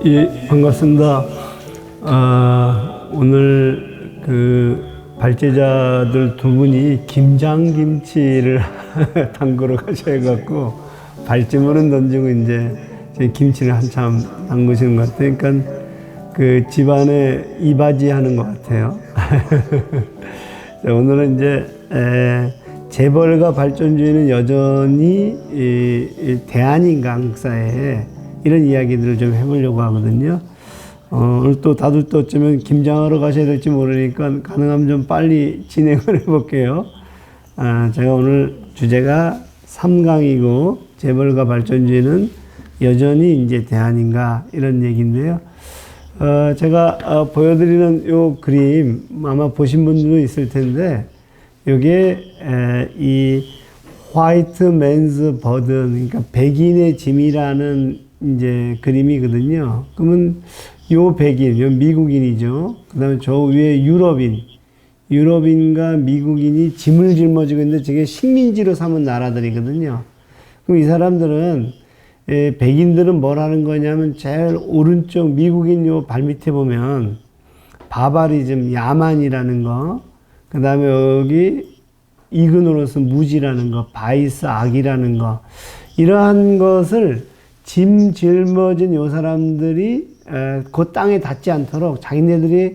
예, 반갑습니다. 오늘 그 발제자들 두 분이 김장김치를 담그러 가셔갖고 발제물은 던지고 이제 김치를 한참 담그시는 것 같아요. 그러니까 그 집안에 이바지 하는 것 같아요. 오늘은 이제 재벌과 발전주의는 여전히 대한인간 역사에 이런 이야기들을 좀 해보려고 하거든요. 오늘 또 다들 또 어쩌면 김장하러 가셔야 될지 모르니까 가능하면 좀 빨리 진행을 해볼게요. 제가 오늘 주제가 3강이고 재벌과 발전주의는 여전히 이제 대안인가 이런 얘기인데요. 제가 보여드리는 요 그림 아마 보신 분들도 있을 텐데 요게 이 화이트 맨즈 버든, 그러니까 백인의 짐이라는 이제 그림이거든요. 그러면 요 백인, 요 미국인이죠. 그 다음에 저 위에 유럽인과 미국인이 짐을 짊어지고 있는데 저게 식민지로 삼은 나라들이거든요. 그럼 이 사람들은, 백인들은 뭘 하는 거냐면 제일 오른쪽 미국인 요 발밑에 보면 바바리즘, 야만이라는 거, 그 다음에 여기 이그노로스, 무지라는 거, 바이스, 악이라는 거, 이러한 것을 짐 짊어진 요 사람들이 그 땅에 닿지 않도록 자기네들이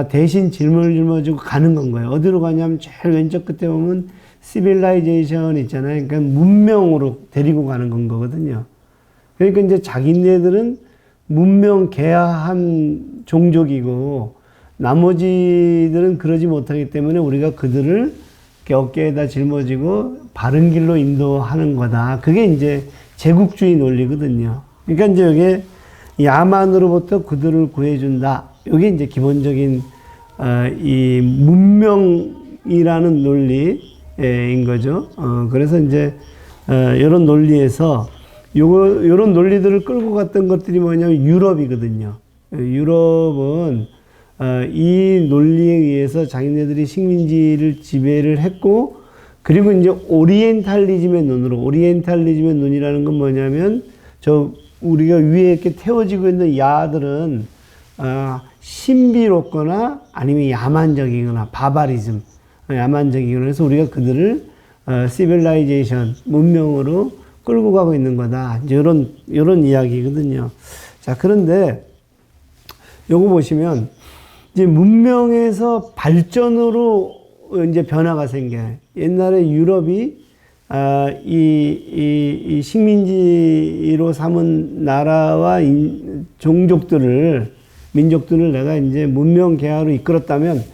대신 짐을 짊어지고 가는 건 거예요. 어디로 가냐면 제일 왼쪽 끝에 보면 시빌라이제이션 있잖아요. 그러니까 문명으로 데리고 가는 건 거거든요. 그러니까 이제 자기네들은 문명 개화한 종족이고 나머지들은 그러지 못하기 때문에 우리가 그들을 어깨에다 짊어지고 바른 길로 인도하는 거다. 그게 이제 제국주의 논리거든요. 그러니까 이제 이게 야만으로부터 그들을 구해준다. 이게 이제 기본적인 이 문명이라는 논리인 거죠. 그래서 이제 이런 논리에서 요런 논리들을 끌고 갔던 것들이 뭐냐면 유럽이거든요. 유럽은 이 논리에 의해서 자기네들이 식민지를 지배를 했고, 그리고 이제 오리엔탈리즘의 논이라는 건 뭐냐면 우리가 위에 이렇게 태워지고 있는 야들은 신비롭거나 아니면 야만적이거나 바바리즘, 야만적이거나 해서 우리가 그들을 시빌라이제이션, 문명으로 끌고 가고 있는 거다. 이제 이런 이야기거든요. 자, 그런데 요거 보시면 이제 문명에서 발전으로 이제 변화가 생겨요. 옛날에 유럽이 이 식민지로 삼은 나라와 민족들을 내가 이제 문명 개화로 이끌었다면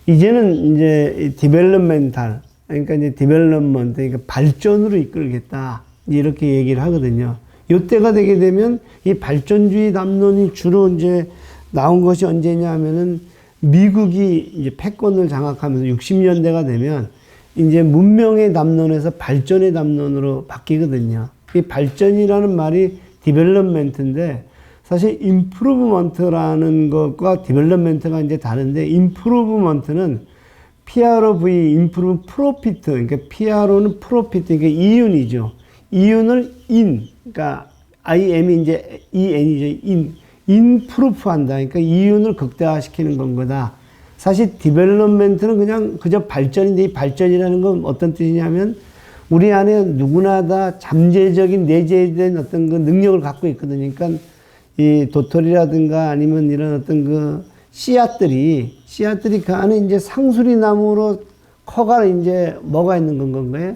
이제는 이제 디벨롭멘탈, 그러니까 이제 디벨롭먼트, 그러니까 발전으로 이끌겠다. 이렇게 얘기를 하거든요. 이때가 되게 되면 이 발전주의 담론이 주로 이제 나온 것이 언제냐 하면은 미국이 이제 패권을 장악하면서 60년대가 되면 이제 문명의 담론에서 발전의 담론으로 바뀌거든요. 이 발전이라는 말이 디벨롭멘트인데 사실 임프루브먼트라는 것과 디벨롭멘트가 이제 다른데, 임프루브먼트는 PROV, 임프루브 프로피트, 그러니까 PRO는 프로피트, 그러니까 이윤이죠. 이윤을 그러니까 IM이 이제 EN이죠. 인프루프한다. 그러니까 이윤을 극대화시키는 건 거다. 사실 디벨롭멘트는 그저 발전인데, 이 발전이라는 건 어떤 뜻이냐면 우리 안에 누구나 다 잠재적인 내재된 어떤 그 능력을 갖고 있거든요. 그러니까 이 도토리라든가 아니면 이런 어떤 그 씨앗들이 그 안에 이제 상수리 나무로 커가 이제 뭐가 있는 건 거예요.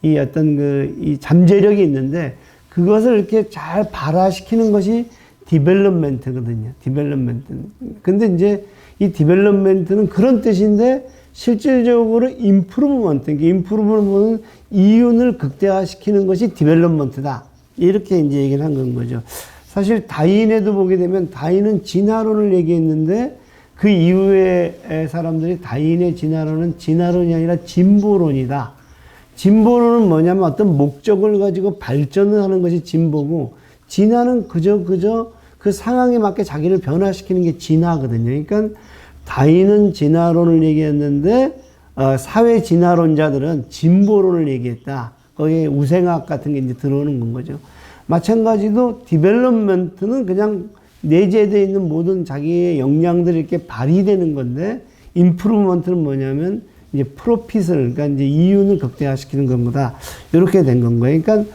이 어떤 이 잠재력이 있는데 그것을 이렇게 잘 발화시키는 것이 디벨롭멘트거든요. 디벨롭멘트는. 근데 이제 이 디벨롭멘트는 그런 뜻인데 실질적으로 임프루브먼트는 이윤을 극대화시키는 것이 디벨롭먼트다. 이렇게 이제 얘기를 한 건 거죠. 사실 다윈에도 보게 되면 다윈은 진화론을 얘기했는데 그 이후에 사람들이 다윈의 진화론이 아니라 진보론이다. 진보론은 뭐냐면 어떤 목적을 가지고 발전을 하는 것이 진보고, 진화는 그저 그 상황에 맞게 자기를 변화시키는 게 진화거든요. 그러니까 다윈은 진화론을 얘기했는데 사회 진화론자들은 진보론을 얘기했다. 거기에 우생학 같은 게 이제 들어오는 건 거죠. 마찬가지로 디벨롭먼트는 그냥 내재되어 있는 모든 자기의 역량들이 이렇게 발휘되는 건데, 임프루먼트는 뭐냐면 이제 프로핏을, 그러니까 이제 이윤을 극대화시키는 겁니다. 이렇게 된 건 거예요. 그러니까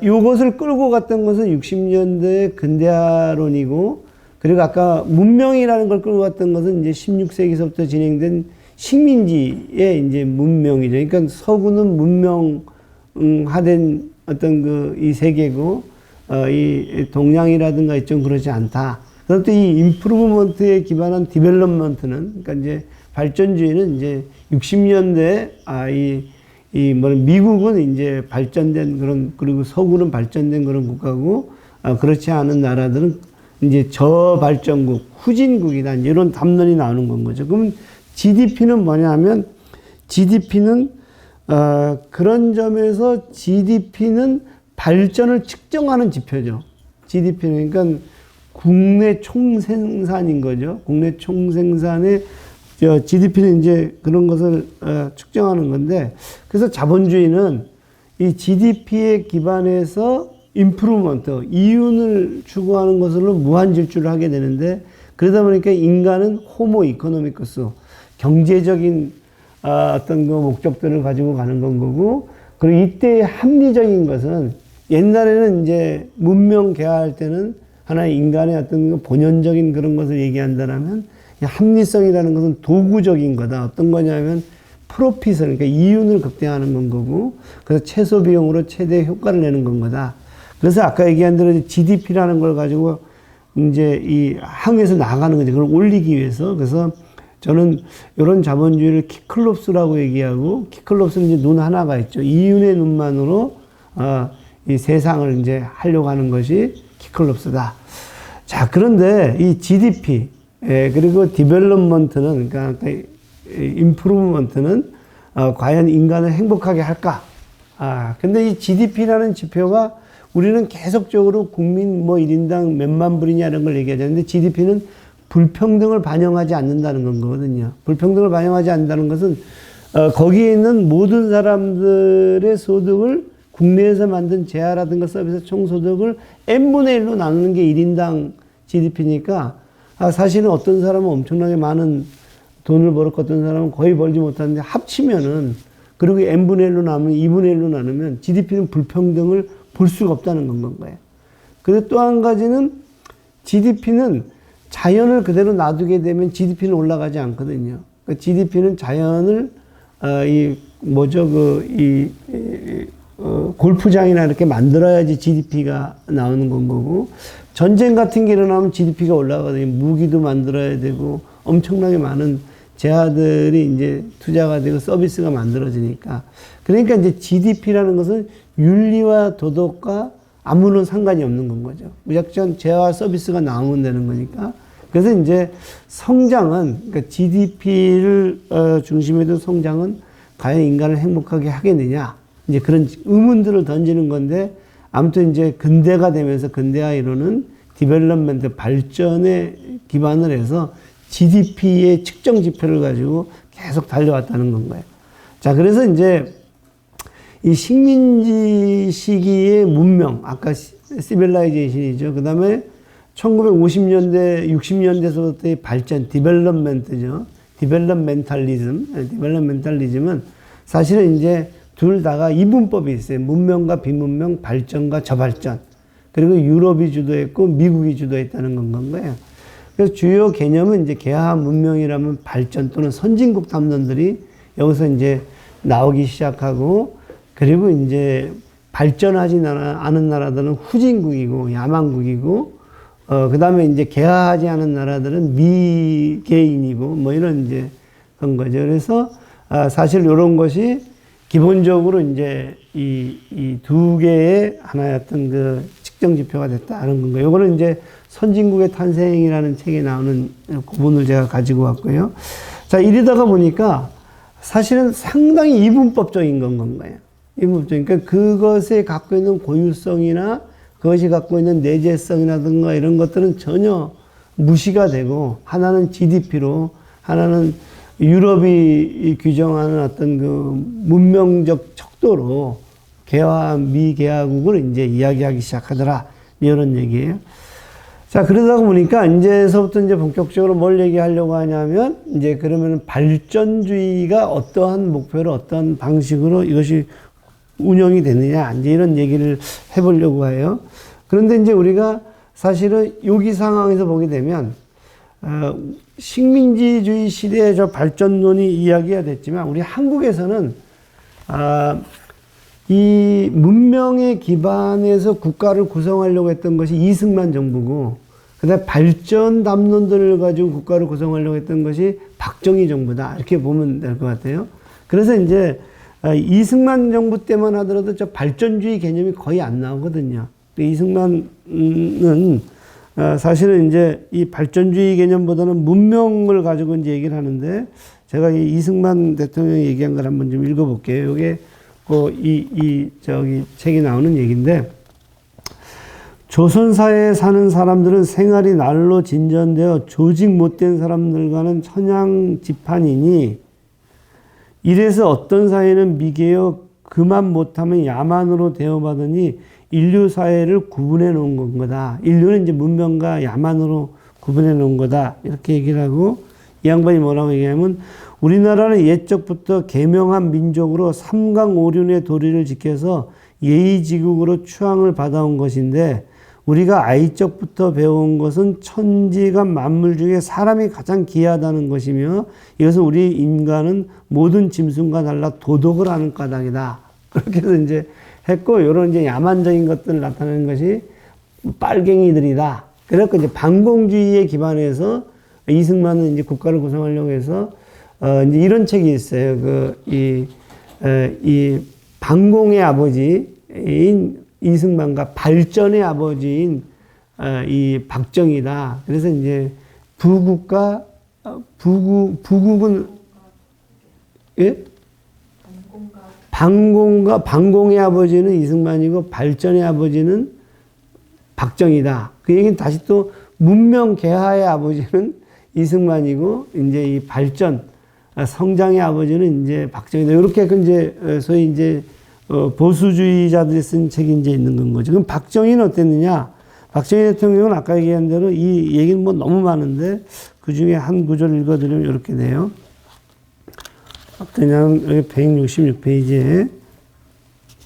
요것을 끌고 갔던 것은 60년대 근대화론이고, 그리고 아까 문명이라는 걸 끌고 갔던 것은 이제 16세기서부터 진행된 식민지의 이제 문명이죠. 그러니까 서구는 문명화된 어떤 이 세계고, 이 동양이라든가 좀 그렇지 않다. 그다음 또 이 임프루먼트에 기반한 디벨롭먼트는, 그러니까 이제 발전주의는 이제 60년대, 미국은 이제 발전된 그런, 그리고 서구는 발전된 그런 국가고, 그렇지 않은 나라들은 이제 저발전국, 후진국이다. 이런 담론이 나오는 건 거죠. 그러면 GDP는 뭐냐면, GDP는, 그런 점에서 GDP는 발전을 측정하는 지표죠. GDP는, 그러니까 국내 총생산인 거죠. 국내 총생산의 GDP는 이제 그런 것을 측정하는 건데, 그래서 자본주의는 이 GDP에 기반해서 임프루먼트, 이윤을 추구하는 것으로 무한 질주를 하게 되는데, 그러다 보니까 인간은 호모 이코노미쿠스, 경제적인 어떤 그 목적들을 가지고 가는 건 거고, 그리고 이때의 합리적인 것은 옛날에는 이제 문명 개화할 때는 하나의 인간의 어떤 본연적인 그런 것을 얘기한다면, 합리성이라는 것은 도구적인 거다. 어떤 거냐면 프로핏을, 그러니까 이윤을 극대화하는 건 거고, 그래서 최소 비용으로 최대 효과를 내는 건 거다. 그래서 아까 얘기한 대로 GDP라는 걸 가지고 이제 이 항에서 나가는 거죠. 그걸 올리기 위해서. 그래서 저는 이런 자본주의를 키클롭스라고 얘기하고, 키클롭스는 이제 눈 하나가 있죠. 이윤의 눈만으로 이 세상을 이제 하려고 하는 것이 키클롭스다. 자, 그런데 이 GDP, 그리고 디벨롭먼트는, 그러니까 임프루먼트는 과연 인간을 행복하게 할까? 근데 이 GDP라는 지표가 우리는 계속적으로 국민 뭐 1인당 몇만 불이냐 이런 걸 얘기하자는데, GDP는 불평등을 반영하지 않는다는 거거든요. 불평등을 반영하지 않는다는 것은 거기에 있는 모든 사람들의 소득을, 국내에서 만든 재화라든가 서비스 총소득을 n분의 1로 나누는 게 1인당 GDP니까, 사실은 어떤 사람은 엄청나게 많은 돈을 벌었고 어떤 사람은 거의 벌지 못하는데, 합치면은, 그리고 n분의 1로 나누면, 2분의 1로 나누면 GDP는 불평등을 볼 수가 없다는 건 거예요. 그리고 또 한 가지는 GDP는 자연을 그대로 놔두게 되면 GDP는 올라가지 않거든요. 그러니까 GDP는 자연을, 골프장이나 이렇게 만들어야지 GDP가 나오는 건 거고, 전쟁 같은 게 일어나면 GDP가 올라가거든요. 무기도 만들어야 되고, 엄청나게 많은 재화들이 이제 투자가 되고 서비스가 만들어지니까. 그러니까 이제 GDP라는 것은 윤리와 도덕과 아무런 상관이 없는 건 거죠. 무작정 재화 서비스가 나오면 되는 거니까. 그래서 이제 성장은, 그러니까 GDP를 중심에 둔 성장은 과연 인간을 행복하게 하겠느냐, 이제 그런 의문들을 던지는 건데, 아무튼 이제 근대가 되면서 근대화 이론은 디벨롭먼트, 발전에 기반을 해서 GDP의 측정 지표를 가지고 계속 달려왔다는 건 거예요. 자, 그래서 이제 이 식민지 시기의 문명, 아까 시빌라이제이션이죠. 그 다음에 1950년대, 60년대서부터의 발전, 디벨롭먼트죠. 디벨롭멘탈리즘은 사실은 이제 둘 다가 이분법이 있어요. 문명과 비문명, 발전과 저발전. 그리고 유럽이 주도했고 미국이 주도했다는 건 거예요. 그래서 주요 개념은 이제 개화 문명이라면 발전 또는 선진국 담론들이 여기서 이제 나오기 시작하고, 그리고 이제 발전하지 않은 나라들은 후진국이고 야만국이고, 그 다음에 이제 개화하지 않은 나라들은 미개인이고, 뭐 이런 이제 그런 거죠. 그래서 사실 이런 것이 기본적으로 이제 이 두 개의 하나의 어떤 그 측정 지표가 됐다는 건가요. 요거는 이제 선진국의 탄생이라는 책에 나오는 구문을 제가 가지고 왔고요. 자, 이러다가 보니까 사실은 상당히 이분법적인 건 거예요. 이분법적인. 그러니까 그것에 갖고 있는 고유성이나 그것이 갖고 있는 내재성이라든가 이런 것들은 전혀 무시가 되고, 하나는 GDP로, 하나는 유럽이 규정하는 어떤 그 문명적 척도로 개화, 미개화국을 이제 이야기하기 시작하더라. 이런 얘기예요. 자, 그러다 보니까 이제서부터 이제 본격적으로 뭘 얘기하려고 하냐면, 이제 그러면 발전주의가 어떠한 목표로 어떠한 방식으로 이것이 운영이 되느냐, 이제 이런 얘기를 해보려고 해요. 그런데 이제 우리가 사실은 여기 상황에서 보게 되면, 식민지주의 시대의 저 발전론이 이야기가 됐지만, 우리 한국에서는, 이 문명에 기반해서 국가를 구성하려고 했던 것이 이승만 정부고, 그 다음에 발전 담론들을 가지고 국가를 구성하려고 했던 것이 박정희 정부다. 이렇게 보면 될 것 같아요. 그래서 이제 이승만 정부 때만 하더라도 저 발전주의 개념이 거의 안 나오거든요. 이승만은 사실은 이제 이 발전주의 개념보다는 문명을 가지고 이제 얘기를 하는데, 제가 이 이승만 대통령이 얘기한 걸 한번 좀 읽어볼게요. 이게 저기 책에 나오는 얘기인데, 조선사회에 사는 사람들은 생활이 날로 진전되어 조직 못된 사람들과는 천양지판이니, 이래서 어떤 사회는 미개여 그만 못하면 야만으로 대우받으니 인류 사회를 구분해 놓은 거다. 인류는 이제 문명과 야만으로 구분해 놓은 거다. 이렇게 얘기를 하고, 이 양반이 뭐라고 얘기하면, 우리나라는 옛적부터 계명한 민족으로 삼강오륜의 도리를 지켜서 예의지국으로 추앙을 받아온 것인데, 우리가 아이적부터 배운 것은 천지가 만물 중에 사람이 가장 귀하다는 것이며, 이것은 우리 인간은 모든 짐승과 달라 도덕을 하는 까닭이다. 그렇게 해서 이제 했고, 이런 이제 야만적인 것들을 나타내는 것이 빨갱이들이다. 그래서 이제 반공주의에 기반해서 이승만은 이제 국가를 구성하려고 해서 이제 이런 책이 있어요. 이 반공의 아버지인 이승만과 발전의 아버지인 이 박정희다. 그래서 이제 부국은 예? 반공의 아버지는 이승만이고 발전의 아버지는 박정희다. 그 얘기는 다시 또 문명 개화의 아버지는 이승만이고, 이제 이 발전 성장의 아버지는 이제 박정희다. 이렇게 이제 소위 이제 보수주의자들이 쓴 책이 이제 있는 건 거죠. 그럼 박정희는 어땠느냐? 박정희 대통령은 아까 얘기한 대로 이 얘기는 뭐 너무 많은데, 그 중에 한 구절 읽어드리면 이렇게 돼요. 그냥 여기 166페이지에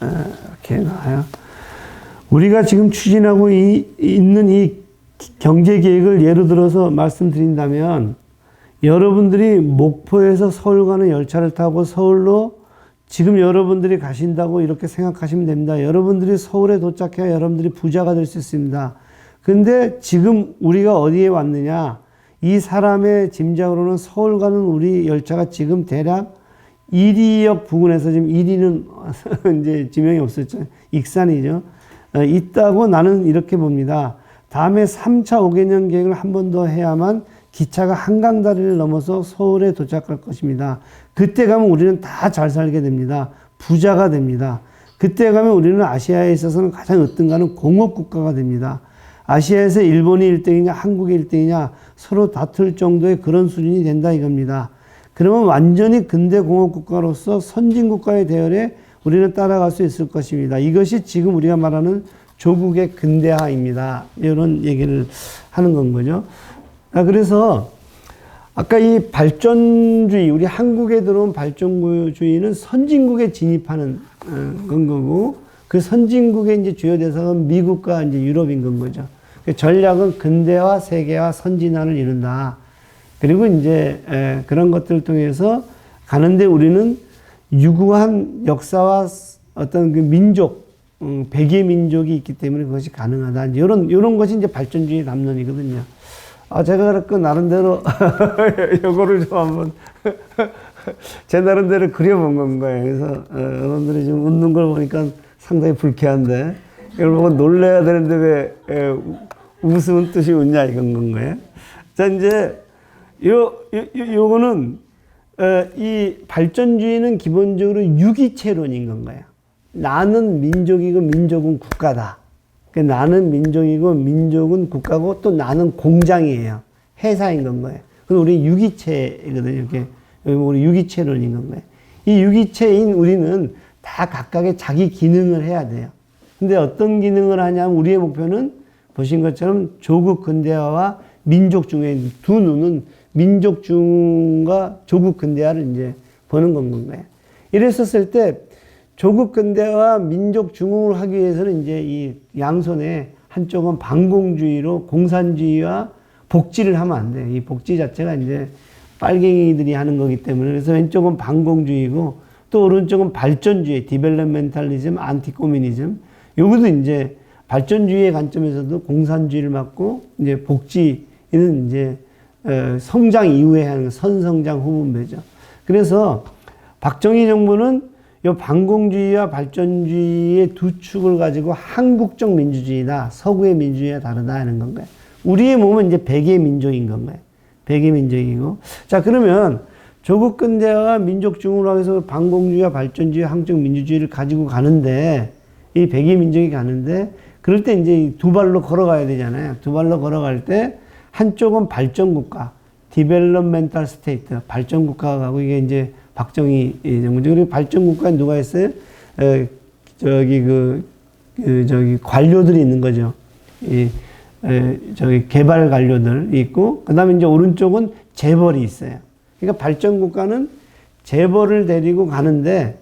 이렇게 나와요. 우리가 지금 추진하고 있는 이 경제 계획을 예로 들어서 말씀드린다면, 여러분들이 목포에서 서울 가는 열차를 타고 서울로 지금 여러분들이 가신다고 이렇게 생각하시면 됩니다. 여러분들이 서울에 도착해야 여러분들이 부자가 될 수 있습니다. 근데 지금 우리가 어디에 왔느냐? 이 사람의 짐작으로는 서울 가는 우리 열차가 지금 대략 이리역 부근에서, 지금 이리는 이제 지명이 없었죠. 익산이죠. 있다고 나는 이렇게 봅니다. 다음에 3차 5개년 계획을 한 번 더 해야만 기차가 한강다리를 넘어서 서울에 도착할 것입니다. 그때 가면 우리는 다 잘 살게 됩니다. 부자가 됩니다. 그때 가면 우리는 아시아에 있어서는 가장 으뜸가는 공업국가가 됩니다. 아시아에서 일본이 1등이냐 한국이 1등이냐 서로 다툴 정도의 그런 수준이 된다 이겁니다. 그러면 완전히 근대 공업국가로서 선진국가의 대열에 우리는 따라갈 수 있을 것입니다. 이것이 지금 우리가 말하는 조국의 근대화입니다. 이런 얘기를 하는 건 거죠. 그래서 아까 이 발전주의, 우리 한국에 들어온 발전주의는 선진국에 진입하는 건 거고, 그 선진국의 이제 주요 대상은 미국과 이제 유럽인 건 거죠. 그 전략은 근대화, 세계화, 선진화를 이룬다. 그리고 이제 그런 것들을 통해서 가는데 우리는 유구한 역사와 어떤 그 민족, 백의 민족이 있기 때문에 그것이 가능하다. 이런 것이 이제 발전주의 담론이거든요. 제가 그 나름대로 요거를 좀 한번 제 나름대로 그려본 건 거예요. 그래서 여러분들이 지금 웃는 걸 보니까 상당히 불쾌한데, 이걸 보고 놀래야 되는데 왜 웃으면 뜻이 웃냐 이건 건 거예요. 자, 이제 요거는 이 발전주의는 기본적으로 유기체론인 건 거예요. 나는 민족이고 민족은 국가다. 나는 민족이고 민족은 국가고 또 나는 공장이에요. 회사인 건 거예요. 그럼 우리 유기체거든요. 이렇게 우리 유기체론인 건 거예요. 이 유기체인 우리는 다 각각의 자기 기능을 해야 돼요. 근데 어떤 기능을 하냐면 우리의 목표는 보신 것처럼 조국 근대화와 민족 중흥 두 눈은 민족 중흥과 조국 근대화를 이제 보는 건 거예요. 이랬었을 때 조국 근대화와 민족 중흥을 하기 위해서는 이제 이 양손에 한쪽은 반공주의로 공산주의와 복지를 하면 안 돼. 이 복지 자체가 이제 빨갱이들이 하는 거기 때문에 그래서 왼쪽은 반공주의고 또 오른쪽은 발전주의, 디벨롭멘탈리즘, 안티코미니즘. 요것도 이제 발전주의의 관점에서도 공산주의를 맞고 이제 복지는 이제 성장 이후에 하는 선성장 후분배죠. 그래서 박정희 정부는 이 반공주의와 발전주의의 두 축을 가지고 한국적 민주주의다, 서구의 민주주의와 다르다 하는 건가요? 우리의 몸은 이제 백의 민족인 건가요? 백의 민족이고. 자, 그러면 조국 근대화와 민족 중흥으로 해서 반공주의와 발전주의, 한국적 민주주의를 가지고 가는데, 이 백의 민족이 가는데, 그럴 때 이제 두 발로 걸어가야 되잖아요. 두 발로 걸어갈 때, 한쪽은 발전국가, 디벨롭멘탈 스테이트, 발전국가가 가고, 이게 이제 박정희 정부죠. 그리고 발전국가에 누가 있어요? 저기 관료들이 있는 거죠. 저기 개발 관료들 있고, 그 다음에 이제 오른쪽은 재벌이 있어요. 그러니까 발전국가는 재벌을 데리고 가는데,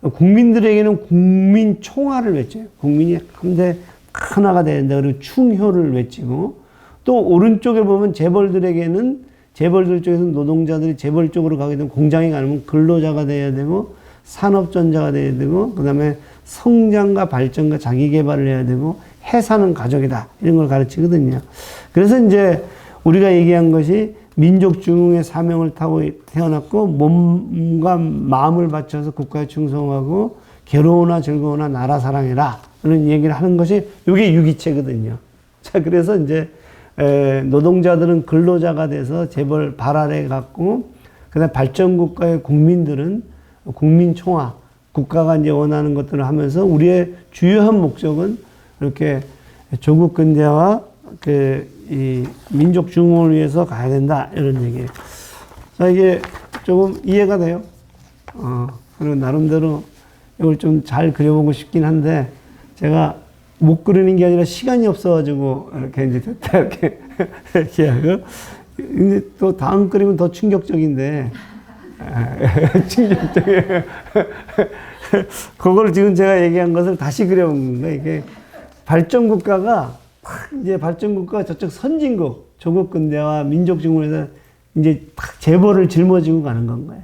국민들에게는 국민 총화를 외쳐요. 국민이 한데 하나가 되는데, 그리고 충효를 외치고, 또 오른쪽에 보면 재벌들에게는 재벌들 쪽에서 노동자들이 재벌 쪽으로 가게 되면 공장에 가면 근로자가 돼야 되고, 산업전자가 돼야 되고, 그 다음에 성장과 발전과 자기 개발을 해야 되고, 해사는 가족이다. 이런 걸 가르치거든요. 그래서 이제 우리가 얘기한 것이 민족 중흥의 사명을 타고 태어났고, 몸과 마음을 바쳐서 국가에 충성하고, 괴로우나 즐거우나 나라 사랑해라. 이런 얘기를 하는 것이 이게 유기체거든요. 자, 그래서 이제 노동자들은 근로자가 돼서 재벌 발 아래 갖고, 그 다음에 발전국가의 국민들은 국민 총화, 국가가 이제 원하는 것들을 하면서 우리의 주요한 목적은 이렇게 조국 근대화와 이 민족 중흥을 위해서 가야 된다. 이런 얘기예요. 자, 이게 조금 이해가 돼요. 그리고 나름대로 이걸 좀 잘 그려보고 싶긴 한데, 제가 못 그리는 게 아니라 시간이 없어가지고, 이렇게 이제 됐다, 이렇게, 이렇게 하고. 근데 또 다음 그림은 더 충격적인데, 충격적이에요. 그걸 지금 제가 얘기한 것을 다시 그려본 거예요. 이게 발전국가가, 이제 발전국가가 저쪽 선진국, 조국 근대화, 민족 중흥에서 이제 딱 재벌을 짊어지고 가는 건가요.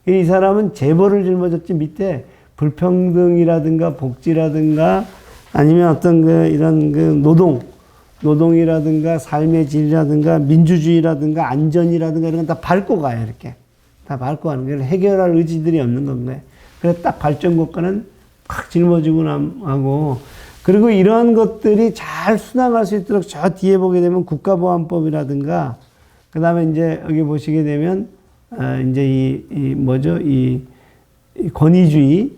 이 사람은 재벌을 짊어졌지 밑에 불평등이라든가 복지라든가 아니면 어떤 이런 노동이라든가 삶의 질이라든가 민주주의라든가 안전이라든가 이런 건 다 밟고 가요, 이렇게. 다 밟고 가는 거예요. 해결할 의지들이 없는 건가요. 그래서 딱 발전국가는 팍 짊어지고 하고, 그리고 이러한 것들이 잘 순항할 수 있도록 저 뒤에 보게 되면 국가보안법이라든가, 그 다음에 이제 여기 보시게 되면, 이제 이 권위주의,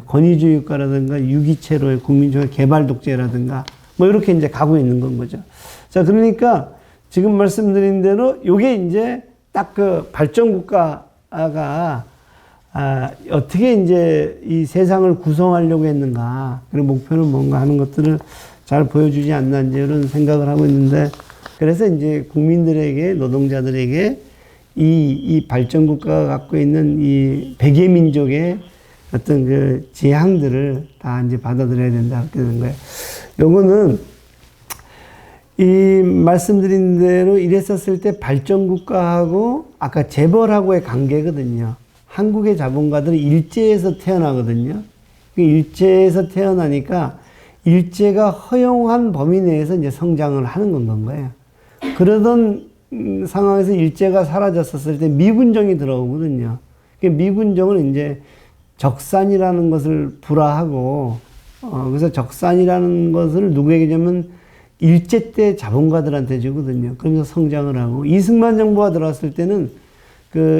권위주의 국가라든가 유기체로의 국민주의 개발 독재라든가 뭐 이렇게 이제 가고 있는 건 거죠. 자, 그러니까 지금 말씀드린 대로 요게 이제 딱 그 발전국가가 어떻게 이제 이 세상을 구성하려고 했는가, 그리고 목표는 뭔가 하는 것들을 잘 보여주지 않나 이제 이런 생각을 하고 있는데, 그래서 이제 국민들에게, 노동자들에게 이 발전국가가 갖고 있는 이 백의 민족의 어떤 그 재앙들을 다 이제 받아들여야 된다. 그렇게 되는 거예요. 요거는 이 말씀드린 대로 이랬었을 때 발전국가하고 아까 재벌하고의 관계거든요. 한국의 자본가들은 일제에서 태어나거든요. 일제에서 태어나니까 일제가 허용한 범위 내에서 이제 성장을 하는 건 거예요. 그러던 상황에서 일제가 사라졌었을 때 미군정이 들어오거든요. 미군정은 이제 적산이라는 것을 불화하고, 그래서 적산이라는 것을 누구에게 주냐면 일제 때 자본가들한테 주거든요. 그러면서 성장을 하고, 이승만 정부가 들어왔을 때는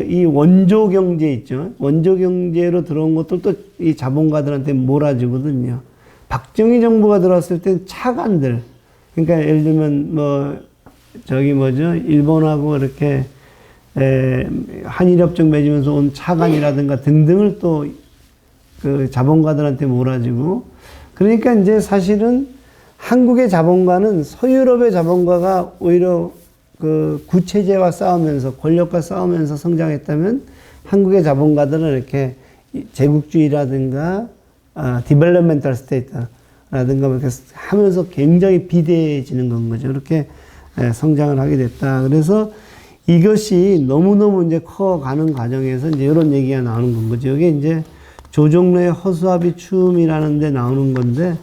이 원조 경제 있죠. 원조 경제로 들어온 것들도 이 자본가들한테 몰아주거든요. 박정희 정부가 들어왔을 때는 차관들, 그러니까 예를 들면 일본하고 이렇게 한일협정 맺으면서 온 차관이라든가 등등을 또 그 자본가들한테 몰아주고, 그러니까 이제 사실은 한국의 자본가는 서유럽의 자본가가 오히려 그 구체제와 싸우면서 권력과 싸우면서 성장했다면 한국의 자본가들은 이렇게 제국주의라든가 디벨롭멘탈 스테이트라든가 이렇게 하면서 굉장히 비대해지는 건 거죠. 그렇게 성장을 하게 됐다. 그래서 이것이 너무너무 이제 커가는 과정에서 이제 이런 얘기가 나오는 건 거죠. 이게 이제 조정래의 허수아비 춤이라는 데 나오는 건데,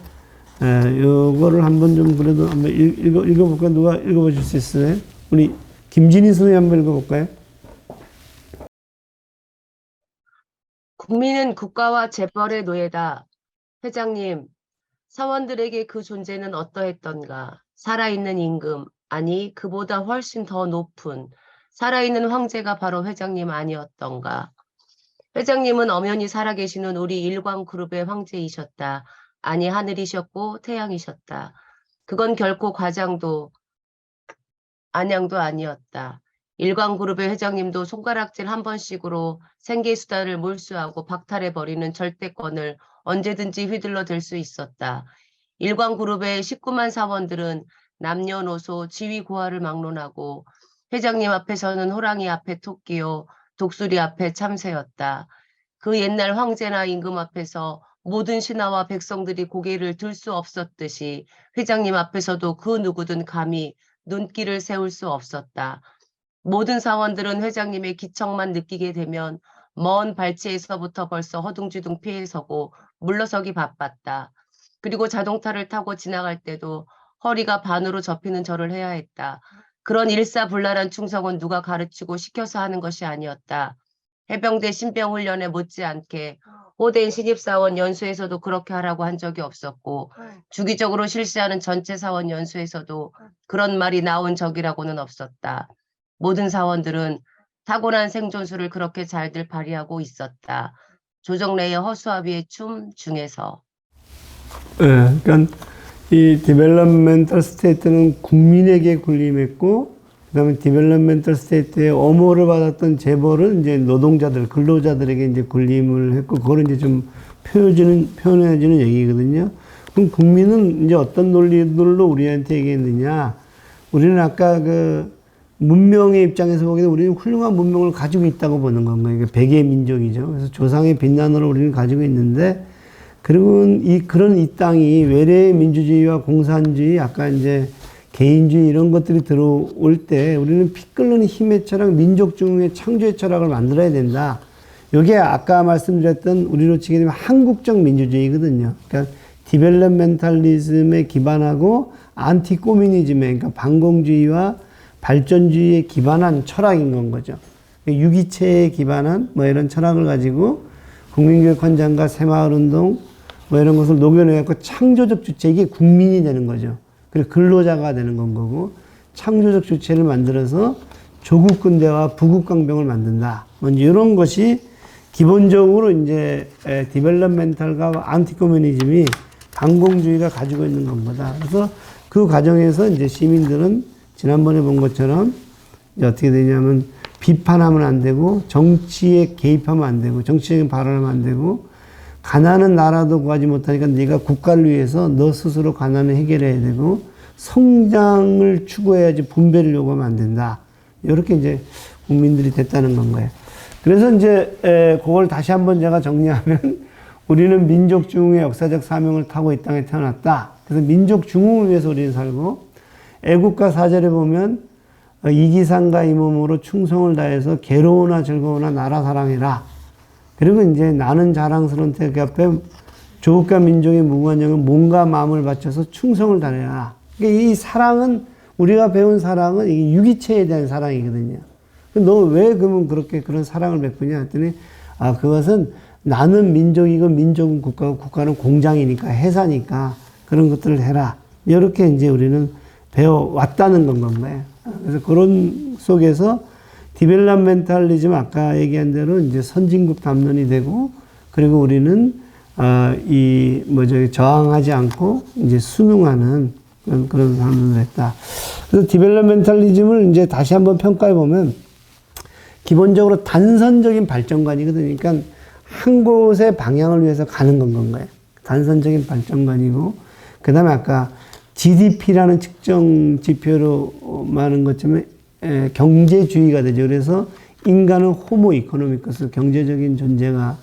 요거를 한번 좀 그래도 한번 읽어볼까요? 누가 읽어보실 수 있어요? 우리 김진희 선생님 한번 읽어볼까요? 국민은 국가와 재벌의 노예다. 회장님, 사원들에게 그 존재는 어떠했던가? 살아있는 임금, 아니 그보다 훨씬 더 높은 살아있는 황제가 바로 회장님 아니었던가? 회장님은 엄연히 살아계시는 우리 일광그룹의 황제이셨다. 아니 하늘이셨고 태양이셨다. 그건 결코 과장도 안양도 아니었다. 일광그룹의 회장님도 손가락질 한 번씩으로 생계수단을 몰수하고 박탈해버리는 절대권을 언제든지 휘둘러 댈 수 있었다. 일광그룹의 19만 사원들은 남녀노소 지위고하를 막론하고 회장님 앞에서는 호랑이 앞에 토끼요 독수리 앞에 참새였다. 그 옛날 황제나 임금 앞에서 모든 신하와 백성들이 고개를 들 수 없었듯이 회장님 앞에서도 그 누구든 감히 눈길을 세울 수 없었다. 모든 사원들은 회장님의 기척만 느끼게 되면 먼 발치에서부터 벌써 허둥지둥 피해 서고 물러서기 바빴다. 그리고 자동차를 타고 지나갈 때도 허리가 반으로 접히는 절을 해야 했다. 그런 일사불란한 충성은 누가 가르치고 시켜서 하는 것이 아니었다. 해병대 신병훈련에 못지않게 호된 신입사원 연수에서도 그렇게 하라고 한 적이 없었고 주기적으로 실시하는 전체 사원 연수에서도 그런 말이 나온 적이라고는 없었다. 모든 사원들은 타고난 생존수를 그렇게 잘들 발휘하고 있었다. 조정래의 허수아비의 춤 중에서. 그러니까 이 디벨롭멘털 스테이트는 국민에게 군림했고, 그다음에 디벨롭멘털 스테이트의 엄호를 받았던 재벌은 이제 노동자들, 근로자들에게 이제 군림을 했고, 그거를 이제 좀 표현해주는 얘기거든요. 그럼 국민은 이제 어떤 논리들로 우리한테 얘기했느냐? 우리는 아까 그 문명의 입장에서 보기에는 우리는 훌륭한 문명을 가지고 있다고 보는 건가요? 백의 민족이죠. 그래서 조상의 빛난으로 우리는 가지고 있는데, 그리고 그런 이 땅이 외래의 민주주의와 공산주의, 아까 이제 개인주의 이런 것들이 들어올 때 우리는 피 끓는 힘의 철학, 민족중흥의 창조의 철학을 만들어야 된다. 이게 아까 말씀드렸던 우리로 치게 되면 한국적 민주주의거든요. 그러니까 디벨롭멘탈리즘에 기반하고 안티코미니즘에, 그러니까 반공주의와 발전주의에 기반한 철학인 건 거죠. 유기체에 기반한 뭐 이런 철학을 가지고 국민교육 헌장과 새마을운동 뭐 이런 것을 녹여내갖고 창조적 주체, 이게 국민이 되는 거죠. 그리고 근로자가 되는 건 거고, 창조적 주체를 만들어서 조국 근대와 부국 강병을 만든다. 뭐 이런 것이 기본적으로 이제 디벨롭멘탈과 안티코뮤니즘이 반공주의가 가지고 있는 겁니다. 그래서 그 과정에서 이제 시민들은 지난번에 본 것처럼 이제 어떻게 되냐면 비판하면 안 되고, 정치에 개입하면 안 되고, 정치적인 발언하면 안 되고, 가난은 나라도 구하지 못하니까 네가 국가를 위해서 너 스스로 가난을 해결해야 되고, 성장을 추구해야지 분배를 요구하면 안 된다. 이렇게 이제 국민들이 됐다는 건 거예요. 그래서 이제 그걸 다시 한번 제가 정리하면 우리는 민족 중흥의 역사적 사명을 타고 이 땅에 태어났다. 그래서 민족 중흥을 위해서 우리는 살고, 애국가 4절에 보면 이기상과 이 몸으로 충성을 다해서 괴로우나 즐거우나 나라 사랑해라. 그리고 이제 나는 자랑스러운 태그 앞에 조국과 민족의 무궁한 영은 몸과 마음을 바쳐서 충성을 다해라. 그러니까 이 사랑은, 우리가 배운 사랑은 이게 유기체에 대한 사랑이거든요. 너 왜 그러면 그렇게 그런 사랑을 베푸냐 했더니, 그것은 나는 민족이고 민족은 국가고 국가는 공장이니까, 회사니까 그런 것들을 해라. 이렇게 이제 우리는 배워왔다는 건 거예요. 그래서 그런 속에서 디벨롭멘탈리즘, 아까 얘기한 대로 이제 선진국 담론이 되고, 그리고 우리는 저항하지 않고 이제 순응하는 그런 삶을 했다. 그래서 디벨롭멘탈리즘을 이제 다시 한번 평가해 보면 기본적으로 단선적인 발전관이거든요. 그러니까 한 곳의 방향을 위해서 가는 건 거예요. 단선적인 발전관이고, 그 다음에 아까 GDP라는 측정 지표로 많은 것처럼 경제주의가 되죠. 그래서 인간은 호모 이코노미커스, 경제적인 존재가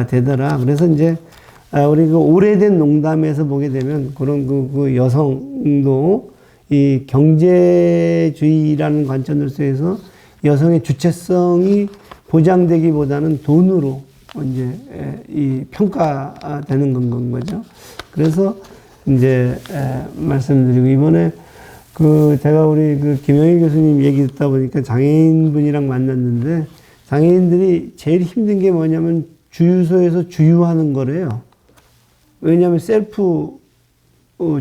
되더라. 그래서 이제 우리 그 오래된 농담에서 보게 되면 그런 그 여성도 이 경제주의라는 관점으로서 여성의 주체성이 보장되기보다는 돈으로 이제 이 평가되는 건 거죠. 그래서 이제 말씀드리고 이번에 그 제가 우리 그 김영희 교수님 얘기 듣다 보니까 장애인분이랑 만났는데 장애인들이 제일 힘든 게 뭐냐면 주유소에서 주유하는 거래요. 왜냐하면 셀프